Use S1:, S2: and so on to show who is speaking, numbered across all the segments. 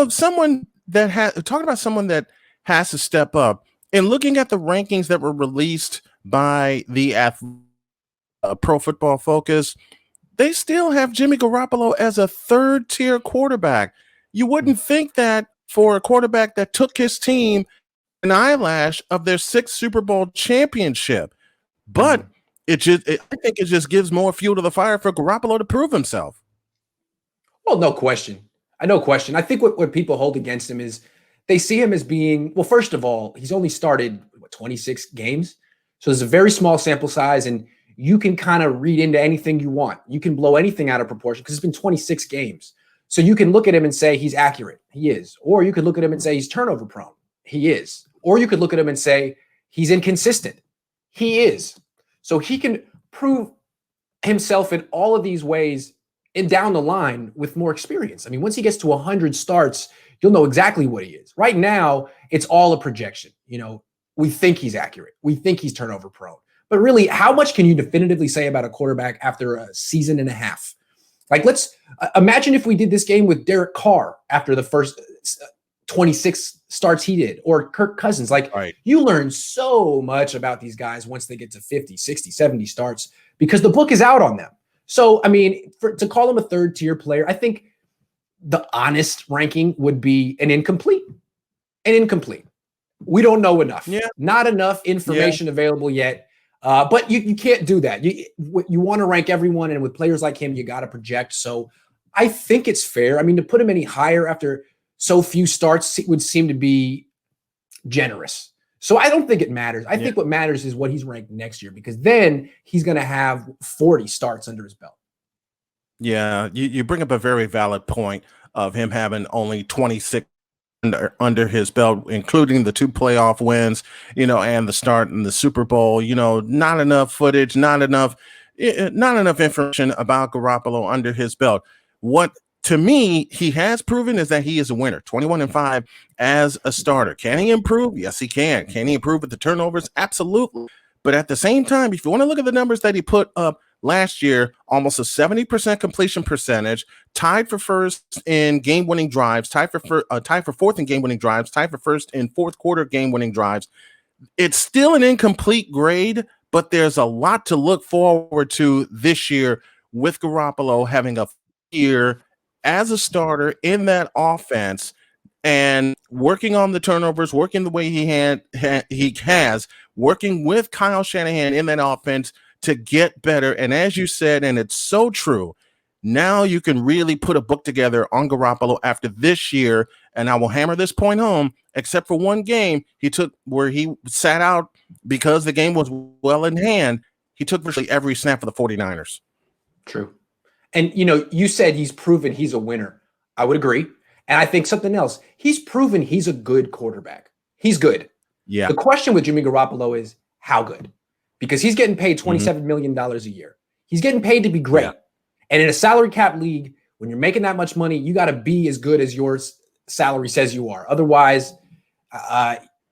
S1: Someone that has talking about someone that has to step up and looking at the rankings that were released by the Pro Football Focus, they still have Jimmy Garoppolo as a third tier quarterback. You wouldn't think that for a quarterback that took his team an eyelash of their sixth Super Bowl championship, but I think it just gives more fuel to the fire for Garoppolo to prove himself.
S2: Well, no question. No question. I think what people hold against him is they see him as being, well, first of all, he's only started 26 games. So there's a very small sample size, and you can kind of read into anything you want. You can blow anything out of proportion because it's been 26 games. So you can look at him and say he's accurate. He is. Or you could look at him and say he's turnover prone. He is. Or you could look at him and say he's inconsistent. He is. So he can prove himself in all of these ways and down the line with more experience. I mean, once he gets to 100 starts, you'll know exactly what he is. Right now, it's all a projection. We think he's accurate. We think he's turnover prone. But really, how much can you definitively say about a quarterback after a season and a half? Like, let's imagine if we did this game with Derek Carr after the first 26 starts he did, or Kirk Cousins. Like, right. You learn so much about these guys once they get to 50, 60, 70 starts because the book is out on them. So, I mean, to call him a third-tier player, I think the honest ranking would be an incomplete. We don't know enough. Yeah. Not enough information available yet. But you can't do that. You want to rank everyone, and with players like him, you got to project. So I think it's fair. I mean, to put him any higher after so few starts would seem to be generous. So I don't think it matters. I think what matters is what he's ranked next year, because then he's going to have 40 starts under his belt.
S1: Yeah, you bring up a very valid point of him having only 26 under his belt, including the 2 playoff wins, and the start in the Super Bowl. Not enough footage, not enough information about Garoppolo under his belt. What to me he has proven is that he is a winner. 21-5 as a starter. Can he improve? Yes, he can. Can he improve with the turnovers? Absolutely. But at the same time, if you want to look at the numbers that he put up last year, almost a 70% completion percentage, tied for first in game-winning drives, tied for fourth in game-winning drives, tied for first in fourth quarter game-winning drives. It's still an incomplete grade, but there's a lot to look forward to this year with Garoppolo having a year as a starter in that offense and working on the turnovers, working the way he has, working with Kyle Shanahan in that offense to get better. And as you said, and it's so true, now you can really put a book together on Garoppolo after this year. And I will hammer this point home, except for one game he took where he sat out because the game was well in hand. He took virtually every snap for the 49ers.
S2: True. And, you said he's proven he's a winner. I would agree. And I think something else, he's proven he's a good quarterback. He's good.
S1: Yeah.
S2: The question with Jimmy Garoppolo is how good? Because he's getting paid $27 million a year. He's getting paid to be great. Yeah. And in a salary cap league, when you're making that much money, you got to be as good as your salary says you are. Otherwise,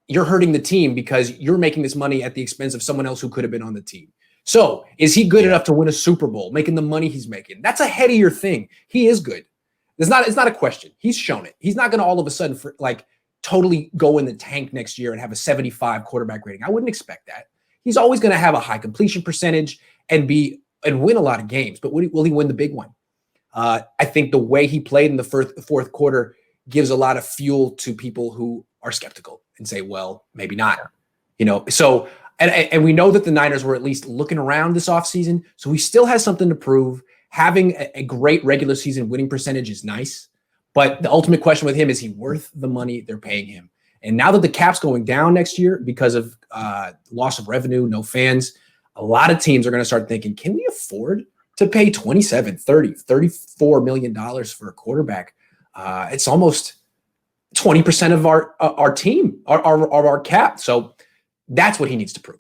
S2: you're hurting the team because you're making this money at the expense of someone else who could have been on the team. So is he good enough to win a Super Bowl, making the money he's making? That's a headier thing. He is good. It's not a question. He's shown it. He's not going to all of a sudden totally go in the tank next year and have a 75 quarterback rating. I wouldn't expect that. He's always going to have a high completion percentage and win a lot of games. But will he win the big one? I think the way he played in the fourth quarter gives a lot of fuel to people who are skeptical and say, well, maybe not. So and we know that the Niners were at least looking around this offseason. So he still has something to prove. Having a great regular season winning percentage is nice. But the ultimate question with him, is he worth the money they're paying him? And now that the cap's going down next year because of loss of revenue, no fans, a lot of teams are going to start thinking, can we afford to pay $27, $30, $34 million for a quarterback? It's almost 20% of our team, our cap. So that's what he needs to prove.